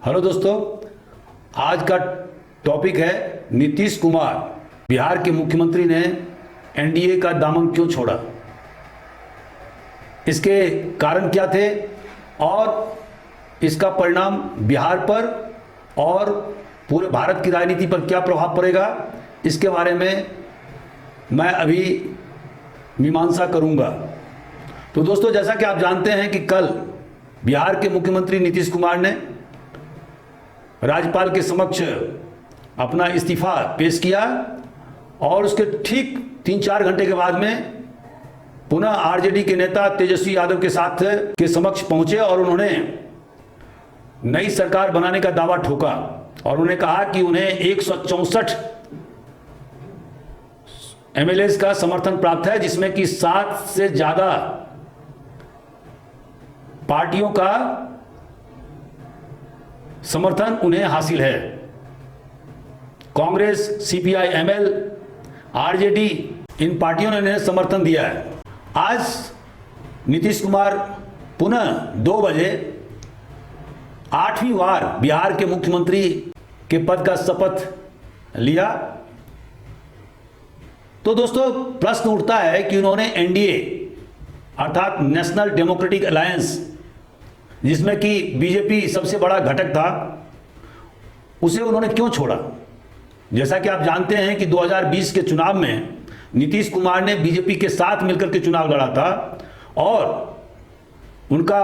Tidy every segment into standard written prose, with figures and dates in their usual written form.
Hello दोस्तों, आज का टॉपिक है नीतीश कुमार बिहार के मुख्यमंत्री ने एनडीए का दामन क्यों छोड़ा, इसके कारण क्या थे और इसका परिणाम बिहार पर और पूरे भारत की राजनीति पर क्या प्रभाव पड़ेगा, इसके बारे में मैं अभी मीमांसा करूंगा। तो दोस्तों, जैसा कि आप जानते हैं कि कल बिहार के मुख्यमंत्री नीतीश कुमार ने राज्यपाल के समक्ष अपना इस्तीफा पेश किया और उसके ठीक 3-4 घंटे के बाद में पुनः आरजेडी के नेता तेजस्वी यादव के साथ के समक्ष पहुंचे और उन्होंने नई सरकार बनाने का दावा ठोका और उन्होंने कहा कि उन्हें 164 एमएलए का समर्थन प्राप्त है, जिसमें कि 7 से ज्यादा पार्टियों का समर्थन उन्हें हासिल है। कांग्रेस, सीपीआई एमएल, आरजेडी, इन पार्टियों ने उन्हें समर्थन दिया है। आज नीतीश कुमार पुनः 2 बजे 8वीं बार बिहार के मुख्यमंत्री के पद का शपथ लिया। तो दोस्तों, प्रश्न उठता है कि उन्होंने एनडीए अर्थात नेशनल डेमोक्रेटिक अलायंस, जिसमें कि बीजेपी सबसे बड़ा घटक था, उसे उन्होंने क्यों छोड़ा। जैसा कि आप जानते हैं कि 2020 के चुनाव में नीतीश कुमार ने बीजेपी के साथ मिलकर के चुनाव लड़ा था और उनका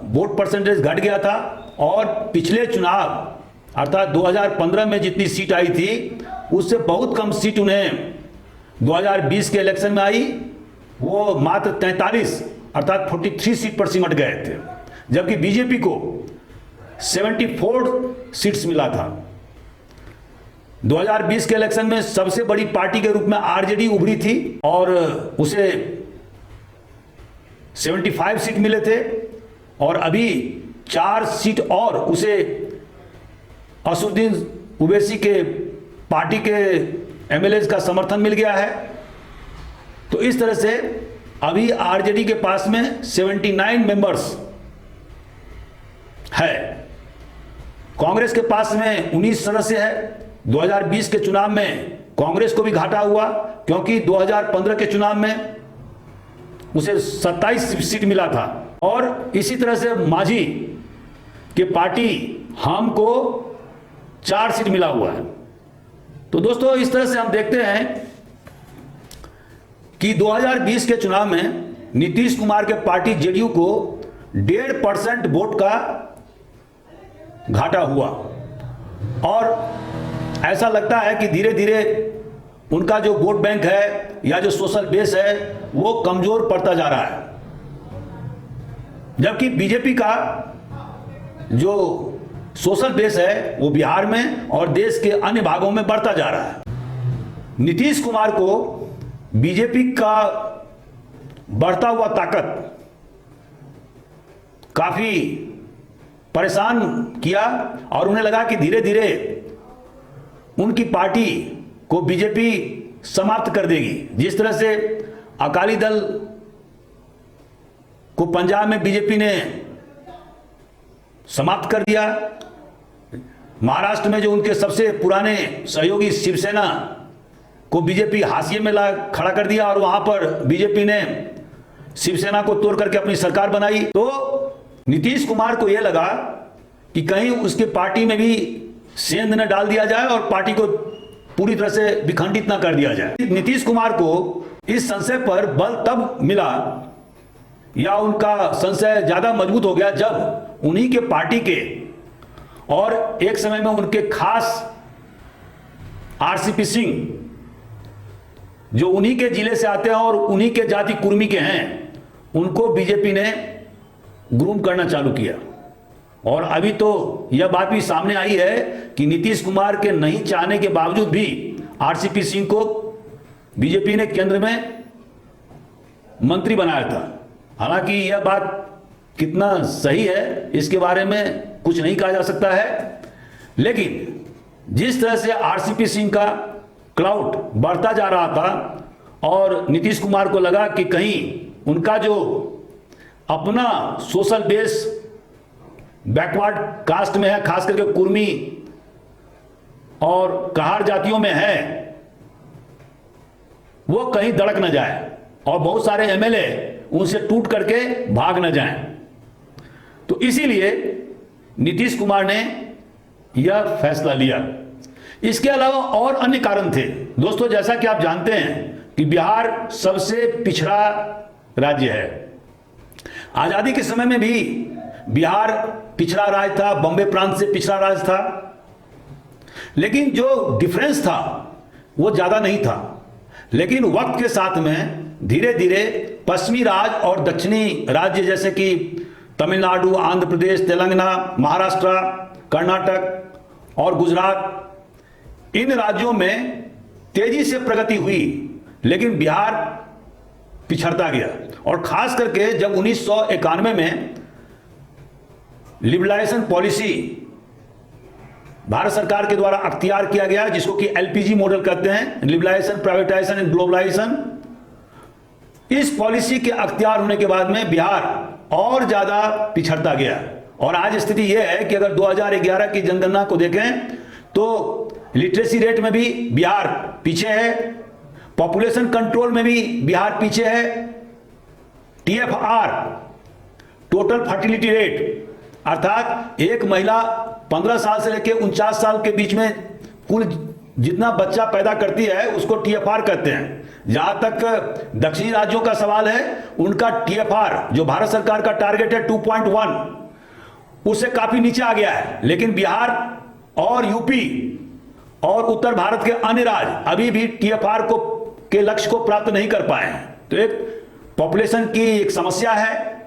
वोट परसेंटेज घट गया था और पिछले चुनाव अर्थात 2015 में जितनी सीट आई थी उससे बहुत कम सीट उन्हें 2020 के इलेक्शन में आई। वो मात्र 43 अर्थात 43 सीट पर सिमट गए थे, जबकि बीजेपी को 74 सीट्स मिला था। 2020 के इलेक्शन में सबसे बड़ी पार्टी के रूप में आरजेडी उभरी थी और उसे 75 सीट मिले थे और अभी 4 सीट और उसे असदुद्दीन ओवैसी के पार्टी के एमएलए का समर्थन मिल गया है। तो इस तरह से अभी आरजेडी के पास में 79 मेंबर्स है। कांग्रेस के पास में 19 सदस्य है। 2020 के चुनाव में कांग्रेस को भी घाटा हुआ क्योंकि 2015 के चुनाव में उसे 27 सीट मिला था और इसी तरह से मांझी के पार्टी हम को 4 सीट मिला हुआ है। तो दोस्तों, इस तरह से हम देखते हैं कि 2020 के चुनाव में नीतीश कुमार के पार्टी जेडीयू को 1.5% वोट का घाटा हुआ और ऐसा लगता है कि धीरे धीरे उनका जो वोट बैंक है या जो सोशल बेस है वो कमजोर पड़ता जा रहा है, जबकि बीजेपी का जो सोशल बेस है वो बिहार में और देश के अन्य भागों में बढ़ता जा रहा है। नीतीश कुमार को बीजेपी का बढ़ता हुआ ताकत काफी परेशान किया और उन्हें लगा कि धीरे धीरे उनकी पार्टी को बीजेपी समाप्त कर देगी। जिस तरह से अकाली दल को पंजाब में बीजेपी ने समाप्त कर दिया, महाराष्ट्र में जो उनके सबसे पुराने सहयोगी शिवसेना को बीजेपी हाशिए में ला खड़ा कर दिया और वहां पर बीजेपी ने शिवसेना को तोड़ करके अपनी सरकार बनाई। तो नीतीश कुमार को यह लगा कि कहीं उसके पार्टी में भी सेंध न डाल दिया जाए और पार्टी को पूरी तरह से विखंडित न कर दिया जाए। नीतीश कुमार को इस संशय पर बल तब मिला या उनका संशय ज्यादा मजबूत हो गया जब उन्हीं के पार्टी के और एक समय में उनके खास आरसीपी सिंह, जो उन्हीं के जिले से आते हैं और उन्हीं के जाति कुर्मी के हैं, उनको बीजेपी ने ग्रूम करना चालू किया। और अभी तो यह बात भी सामने आई है कि नीतीश कुमार के नहीं चाहने के बावजूद भी आरसीपी सिंह को बीजेपी ने केंद्र में मंत्री बनाया था। हालांकि यह बात कितना सही है इसके बारे में कुछ नहीं कहा जा सकता है, लेकिन जिस तरह से आरसीपी सिंह का क्लाउड बढ़ता जा रहा था और नीतीश कुमार को लगा कि कहीं उनका जो अपना सोशल बेस बैकवर्ड कास्ट में है, खास करके कुर्मी और कहार जातियों में है, वो कहीं दड़क न जाए और बहुत सारे एमएलए उनसे टूट करके भाग न जाएं। तो इसीलिए नीतीश कुमार ने यह फैसला लिया। इसके अलावा और अन्य कारण थे दोस्तों। जैसा कि आप जानते हैं कि बिहार सबसे पिछड़ा राज्य है। आजादी के समय में भी बिहार पिछड़ा राज्य था, बॉम्बे प्रांत से पिछड़ा राज्य था, लेकिन जो डिफरेंस था वो ज्यादा नहीं था। लेकिन वक्त के साथ में धीरे धीरे पश्चिमी राज्य और दक्षिणी राज्य जैसे कि तमिलनाडु, आंध्र प्रदेश, तेलंगाना, महाराष्ट्र, कर्नाटक और गुजरात, इन राज्यों में तेजी से प्रगति हुई, लेकिन बिहार पिछड़ता गया। और खास करके जब 1991 में लिबरलाइजेशन पॉलिसी भारत सरकार के द्वारा अख्तियार किया गया, जिसको कि एलपीजी मॉडल कहते हैं, लिबरलाइजेशन, प्राइवेटाइजेशन एंड ग्लोबलाइजेशन। इस पॉलिसी के अख्तियार होने के बाद में बिहार और ज्यादा पिछड़ता गया। और आज स्थिति यह है कि अगर 2011 की जनगणना को देखें तो लिटरेसी रेट में भी बिहार पीछे है, पॉपुलेशन कंट्रोल में भी बिहार पीछे है, टीएफआर, टोटल फर्टिलिटी रेट, अर्थात एक महिला 15 साल से लेकर 49 साल के बीच में कुल जितना बच्चा पैदा करती है उसको टीएफआर कहते हैं। जहां तक दक्षिणी राज्यों का सवाल है, उनका टीएफआर जो भारत सरकार का टारगेट है 2.1, उससे काफी नीचे आ गया है। लेकिन बिहार और यूपी और उत्तर भारत के अन्य राज्य अभी भी टीएफआर के लक्ष्य को प्राप्त नहीं कर पाए हैं। तो एक पॉपुलेशन की एक समस्या है।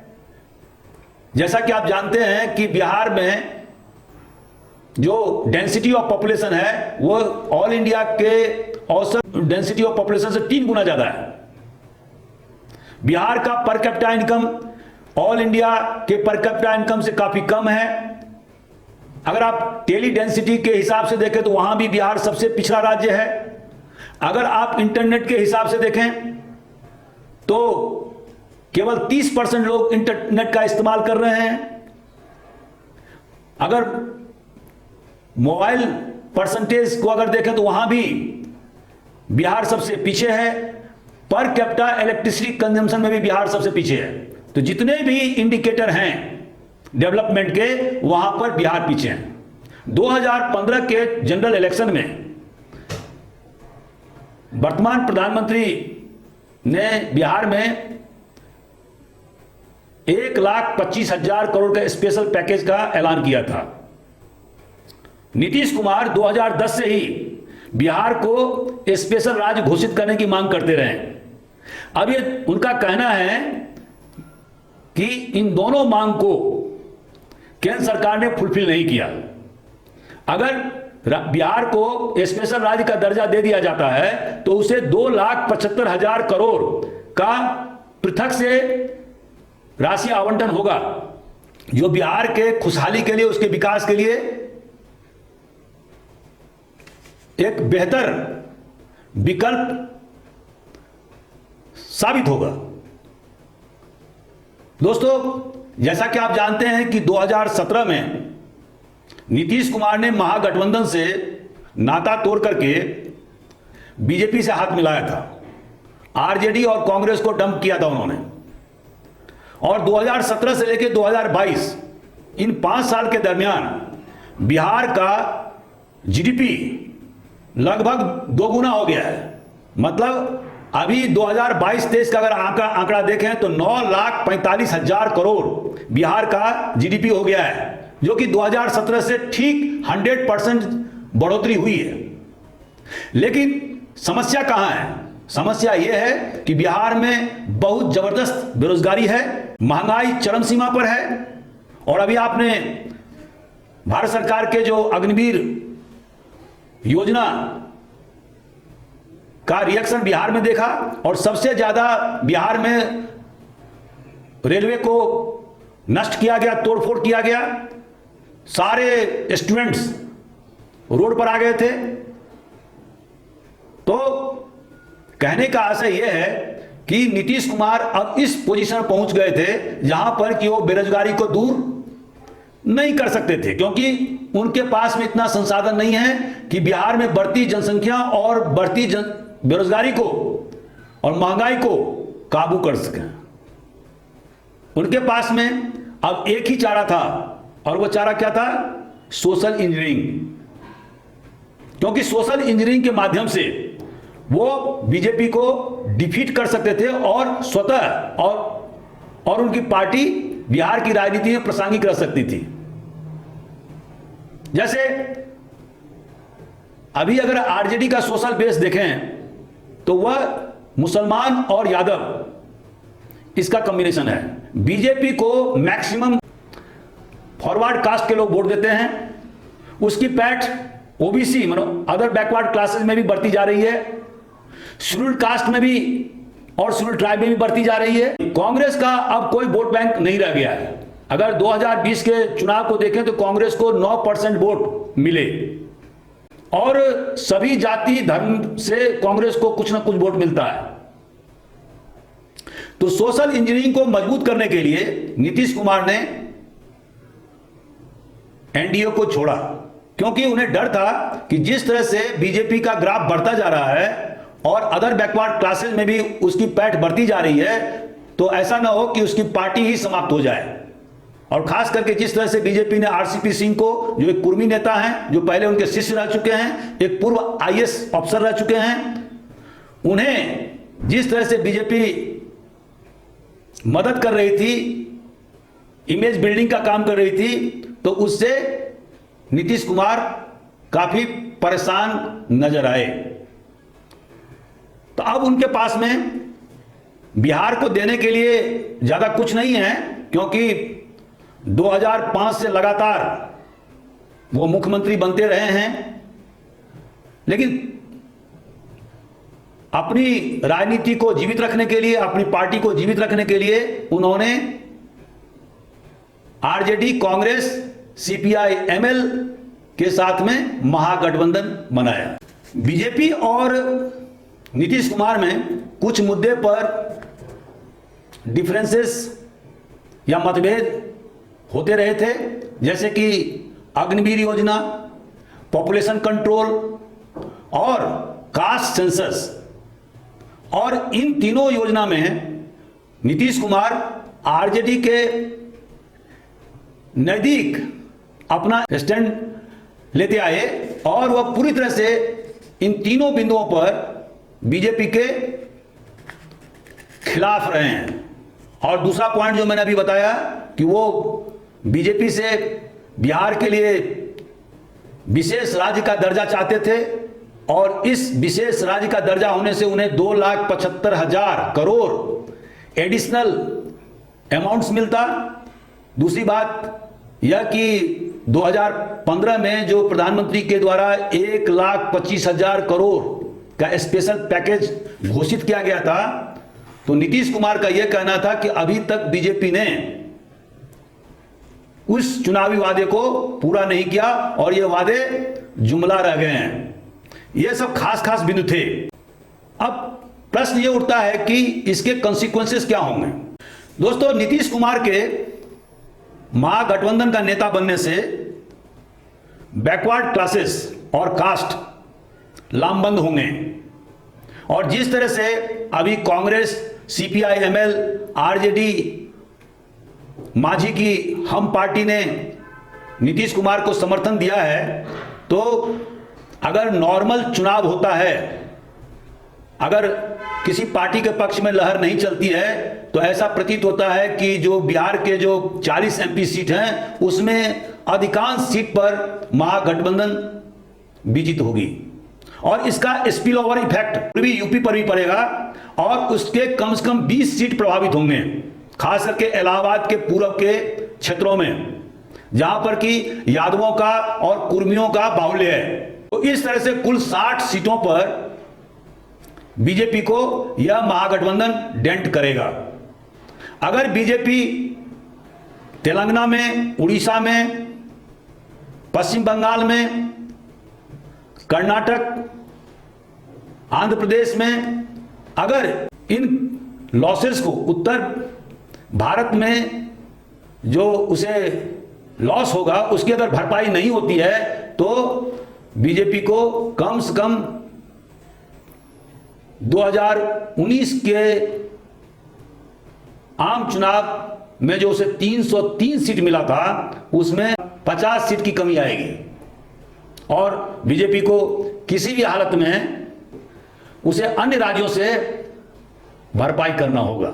जैसा कि आप जानते हैं कि बिहार में जो डेंसिटी ऑफ पॉपुलेशन है वो ऑल इंडिया के औसत डेंसिटी ऑफ पॉपुलेशन से 3 गुना ज्यादा है। बिहार का per capita income all India के पर कैपिटा इनकम से काफी कम है। अगर आप टेली डेंसिटी के हिसाब से देखें तो वहां भी बिहार सबसे पिछड़ा राज्य है। अगर आप इंटरनेट के हिसाब से देखें तो केवल 30% लोग इंटरनेट का इस्तेमाल कर रहे हैं। अगर मोबाइल परसेंटेज को अगर देखें तो वहां भी बिहार सबसे पीछे है। पर कैपिटा इलेक्ट्रिसिटी कंजम्पशन में भी बिहार सबसे पीछे है। तो जितने भी इंडिकेटर हैं डेवलपमेंट के, वहां पर बिहार पीछे हैं। 2015 के जनरल इलेक्शन में वर्तमान प्रधानमंत्री ने बिहार में 1,25,000 करोड़ का स्पेशल पैकेज का ऐलान किया था। नीतीश कुमार 2010 से ही बिहार को स्पेशल राज्य घोषित करने की मांग करते रहे। अब ये उनका कहना है कि इन दोनों मांग को केंद्र सरकार ने फुलफिल नहीं किया। अगर बिहार को स्पेशल राज्य का दर्जा दे दिया जाता है तो उसे 2,75,000 करोड़ का पृथक से राशि आवंटन होगा, जो बिहार के खुशहाली के लिए, उसके विकास के लिए एक बेहतर विकल्प साबित होगा। दोस्तों, जैसा कि आप जानते हैं कि 2017 में नीतीश कुमार ने महागठबंधन से नाता तोड़ करके बीजेपी से हाथ मिलाया था। आरजेडी और कांग्रेस को डंप किया था उन्होंने। और 2017 से लेकर 2022 इन 5 साल के दरमियान बिहार का जीडीपी लगभग 2 गुना हो गया है। मतलब अभी 2022-23 का अगर आंकड़ा देखें तो 9,45,000 करोड़ बिहार का जीडीपी हो गया है, जो कि 2017 से ठीक 100% बढ़ोतरी हुई है। लेकिन समस्या कहां है? समस्या यह है कि बिहार में बहुत जबरदस्त बेरोजगारी है, महंगाई चरम सीमा पर है। और अभी आपने भारत सरकार के जो अग्निवीर योजना का रिएक्शन बिहार में देखा, और सबसे ज्यादा बिहार में रेलवे को नष्ट किया गया, तोड़फोड़ किया गया, सारे स्टूडेंट्स रोड पर आ गए थे। तो कहने का आशय यह है कि नीतीश कुमार अब इस पोजीशन पर पहुंच गए थे जहां पर कि वो बेरोजगारी को दूर नहीं कर सकते थे, क्योंकि उनके पास में इतना संसाधन नहीं है कि बिहार में बढ़ती जनसंख्या और बढ़ती बेरोजगारी को और महंगाई को काबू कर सकें। उनके पास में अब एक ही चारा था, और वो चारा क्या था? Social engineering. क्योंकि सोशल इंजीनियरिंग के माध्यम से वो बीजेपी को डिफीट कर सकते थे और स्वतः और उनकी पार्टी बिहार की राजनीति में प्रासंगिक रह सकती थी। जैसे अभी अगर आरजेडी का सोशल बेस देखें तो वह मुसलमान और यादव इसका कॉम्बिनेशन है। बीजेपी को मैक्सिमम फॉरवर्ड कास्ट के लोग वोट देते हैं, उसकी पैठ ओबीसी मतलब अदर बैकवर्ड क्लासेस में भी बढ़ती जा रही है, शेड्यूल्ड कास्ट में भी और शेड्यूल्ड ट्राइब में भी बढ़ती जा रही है। कांग्रेस का अब कोई वोट बैंक नहीं रह गया है। अगर 2020 के चुनाव को देखें तो कांग्रेस को 9% वोट मिले, और सभी जाति धर्म से कांग्रेस को कुछ ना कुछ वोट मिलता है। तो सोशल इंजीनियरिंग को मजबूत करने के लिए नीतीश कुमार ने एनडीए को छोड़ा, क्योंकि उन्हें डर था कि जिस तरह से बीजेपी का ग्राफ बढ़ता जा रहा है और अदर बैकवर्ड क्लासेस में भी उसकी पैठ बढ़ती जा रही है, तो ऐसा ना हो कि उसकी पार्टी ही समाप्त हो जाए। और खास करके जिस तरह से बीजेपी ने आरसीपी सिंह को, जो एक कुर्मी नेता हैं, जो पहले उनके शिष्य रह चुके हैं, एक पूर्व आईएएस अफसर रह चुके हैं, उन्हें जिस तरह से बीजेपी मदद कर रही थी, इमेज बिल्डिंग का काम कर रही थी, तो उससे नीतीश कुमार काफी परेशान नजर आए। तो अब उनके पास में बिहार को देने के लिए ज्यादा कुछ नहीं है, क्योंकि 2005 से लगातार वो मुख्यमंत्री बनते रहे हैं, लेकिन अपनी राजनीति को जीवित रखने के लिए, अपनी पार्टी को जीवित रखने के लिए उन्होंने आरजेडी, कांग्रेस, सीपीआई, एमएल के साथ में महागठबंधन बनाया। बीजेपी और नीतीश कुमार में कुछ मुद्दे पर डिफरेंसेस या मतभेद होते रहे थे, जैसे कि अग्निवीर योजना, पॉपुलेशन कंट्रोल और कास्ट सेंसस। और इन तीनों योजना में नीतीश कुमार आरजेडी के नजदीक अपना स्टैंड लेते आए, और वह पूरी तरह से इन तीनों बिंदुओं पर बीजेपी के खिलाफ रहे हैं। और दूसरा पॉइंट जो मैंने अभी बताया कि वो बीजेपी से बिहार के लिए विशेष राज्य का दर्जा चाहते थे, और इस विशेष राज्य का दर्जा होने से उन्हें 2,75,000 करोड़ एडिशनल अमाउंट्स मिलता। दूसरी बात यह कि 2015 में जो प्रधानमंत्री के द्वारा 1,25,000 करोड़ का स्पेशल पैकेज घोषित किया गया था, तो नीतीश कुमार का यह कहना था कि अभी तक बीजेपी ने उस चुनावी वादे को पूरा नहीं किया और ये वादे जुमला रह गए हैं। ये सब खास बिंदु थे। अब प्रश्न ये उठता है कि इसके कॉन्सिक्वेंसेस क्या होंगे। दोस्तों, नीतीश कुमार के महागठबंधन का नेता बनने से बैकवर्ड क्लासेस और कास्ट लामबंद होंगे, और जिस तरह से अभी Congress, CPI, ML, RJD, Manjhi की हम पार्टी ने नीतीश कुमार को समर्थन दिया है, तो अगर नॉर्मल चुनाव होता है, अगर किसी पार्टी के पक्ष में लहर नहीं चलती है, तो ऐसा प्रतीत होता है कि जो बिहार के जो 40 एमपी सीट हैं उसमें अधिकांश सीट पर महागठबंधन विजित होगी, और इसका स्पिल ओवर इफेक्ट पूर्वी यूपी पर भी पड़ेगा, और उसके कम से कम 20 सीट प्रभावित होंगे, खास करके इलाहाबाद के पूर्व के क्षेत्रों में, जहां पर कि यादवों का और कुर्मियों का बाहुल्य है। तो इस तरह से कुल 60 सीटों पर बीजेपी को यह महागठबंधन डेंट करेगा। अगर बीजेपी तेलंगाना में, उड़ीसा में, पश्चिम बंगाल में, कर्नाटक, आंध्र प्रदेश में, अगर इन लॉसेस को उत्तर भारत में जो उसे लॉस होगा उसकी अगर भरपाई नहीं होती है तो बीजेपी को कम से कम 2019 के आम चुनाव में जो उसे 303 सीट मिला था उसमें 50 सीट की कमी आएगी और बीजेपी को किसी भी हालत में उसे अन्य राज्यों से भरपाई करना होगा।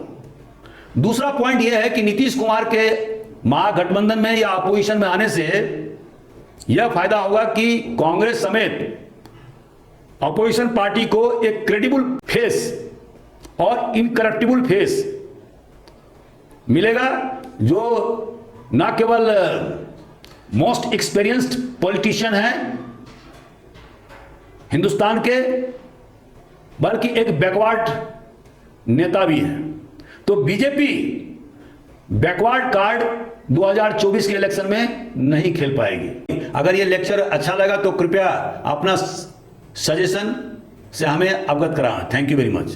दूसरा पॉइंट यह है कि नीतीश कुमार के महागठबंधन में या अपोजिशन में आने से यह फायदा होगा कि कांग्रेस समेत अपोजिशन पार्टी को एक क्रेडिबल फेस और इनकरप्टिबल फेस मिलेगा, जो न केवल मोस्ट एक्सपीरियंस्ड पॉलिटिशियन हैं हिंदुस्तान के, बल्कि एक बैकवर्ड नेता भी है। तो बीजेपी बैकवर्ड कार्ड 2024 के इलेक्शन में नहीं खेल पाएगी। अगर ये लेक्चर अच्छा लगा तो कृपया अपना सजेशन से हमें अवगत कराएं। Thank you very much.